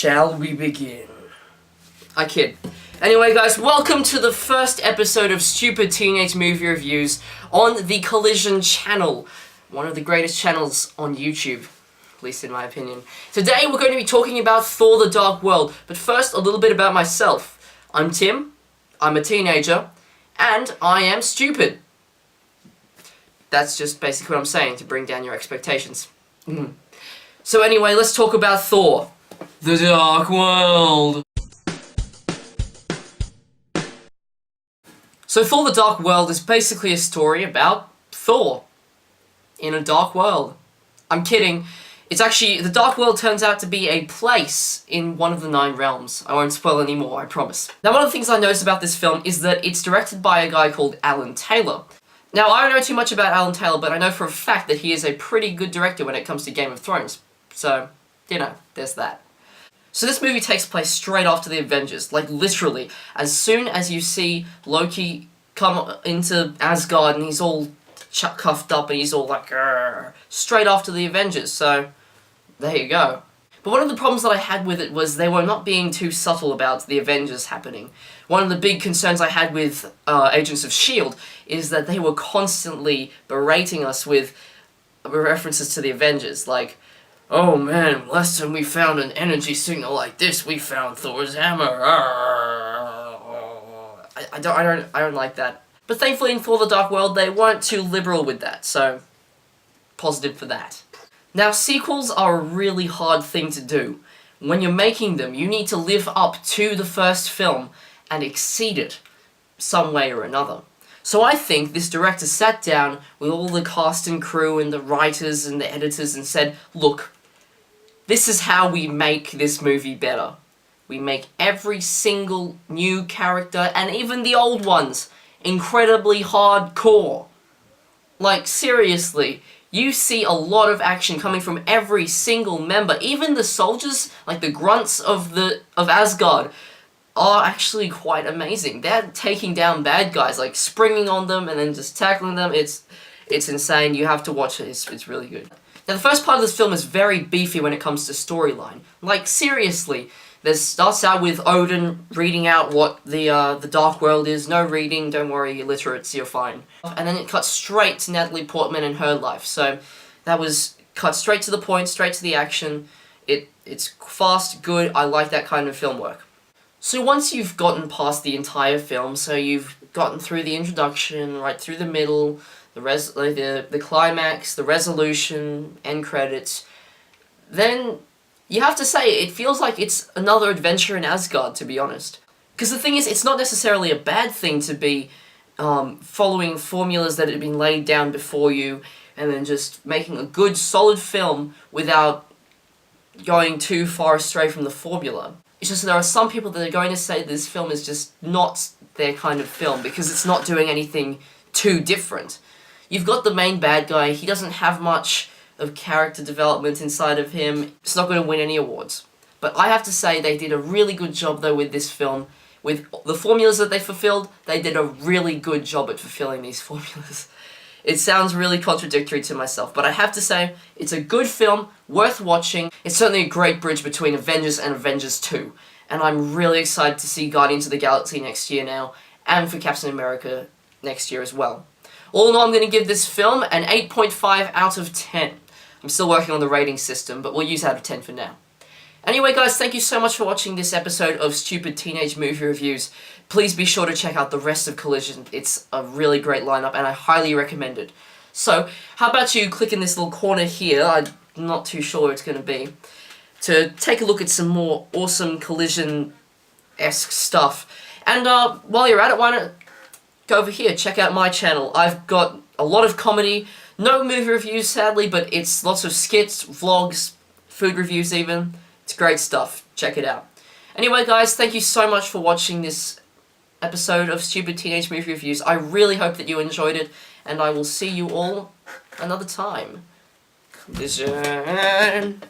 Shall we begin? I kid. Anyway guys, welcome to the first episode of Stupid Teenage Movie Reviews on the Collision channel. One of the greatest channels on YouTube, at least in my opinion. Today we're going to be talking about Thor the Dark World, but first a little bit about myself. I'm Tim, I'm a teenager, and I am stupid. That's just basically what I'm saying to bring down your expectations. So anyway, let's talk about Thor the Dark World. So Thor the Dark World is basically a story about Thor in a dark world. I'm kidding. It's actually, the Dark World turns out to be a place in one of the 9 realms. I won't spoil any more, I promise. Now, one of the things I noticed about this film is that it's directed by a guy called Alan Taylor. Now, I don't know too much about Alan Taylor, but I know for a fact that he is a pretty good director when it comes to Game of Thrones. So, you know, there's that. So this movie takes place straight after the Avengers, like literally. As soon as you see Loki come into Asgard and he's all cuffed up and he's all like, "Grr," straight after the Avengers, so there you go. But one of the problems that I had with it was they were not being too subtle about the Avengers happening. One of the big concerns I had with Agents of S.H.I.E.L.D. is that they were constantly berating us with references to the Avengers, like, "Oh man, last time we found an energy signal like this, we found Thor's hammer." I don't like that. But thankfully in Thor the Dark World they weren't too liberal with that, so positive for that. Now sequels are a really hard thing to do. When you're making them, you need to live up to the first film and exceed it some way or another. So I think this director sat down with all the cast and crew and the writers and the editors and said, "Look, this is how we make this movie better. We make every single new character, and even the old ones, incredibly hardcore." Like, seriously, you see a lot of action coming from every single member. Even the soldiers, like the grunts of Asgard, are actually quite amazing. They're taking down bad guys, like springing on them and then just tackling them. It's insane. You have to watch it. It's really good. Now, the first part of this film is very beefy when it comes to storyline. Like, seriously, this starts out with Odin reading out what the Dark World is. No reading, don't worry, you're literate, so you're fine. And then it cuts straight to Natalie Portman and her life. So that was cut straight to the point, straight to the action. It's fast, good, I like that kind of film work. So once you've gotten past the entire film, so you've gotten through the introduction, right through the middle, the climax, the resolution, end credits, then you have to say it feels like it's another adventure in Asgard, to be honest. Because the thing is, it's not necessarily a bad thing to be following formulas that have been laid down before you and then just making a good, solid film without going too far astray from the formula. It's just that there are some people that are going to say this film is just not their kind of film because it's not doing anything too different. You've got the main bad guy, he doesn't have much of character development inside of him. It's not going to win any awards. But I have to say they did a really good job though with this film. With the formulas that they fulfilled, they did a really good job at fulfilling these formulas. It sounds really contradictory to myself, but I have to say it's a good film, worth watching. It's certainly a great bridge between Avengers and Avengers 2. And I'm really excited to see Guardians of the Galaxy next year now, and for Captain America next year as well. All in all, I'm going to give this film an 8.5 out of 10. I'm still working on the rating system, but we'll use out of 10 for now. Anyway guys, thank you so much for watching this episode of Stupid Teenage Movie Reviews. Please be sure to check out the rest of Collision. It's a really great lineup and I highly recommend it. So, how about you click in this little corner here, I'm not too sure where it's going to be, to take a look at some more awesome Collision-esque stuff. And while you're at it, why not go over here, check out my channel. I've got a lot of comedy, no movie reviews sadly, but it's lots of skits, vlogs, food reviews even. It's great stuff. Check it out. Anyway guys, thank you so much for watching this episode of Stupid Teenage Movie Reviews. I really hope that you enjoyed it, and I will see you all another time. Collision.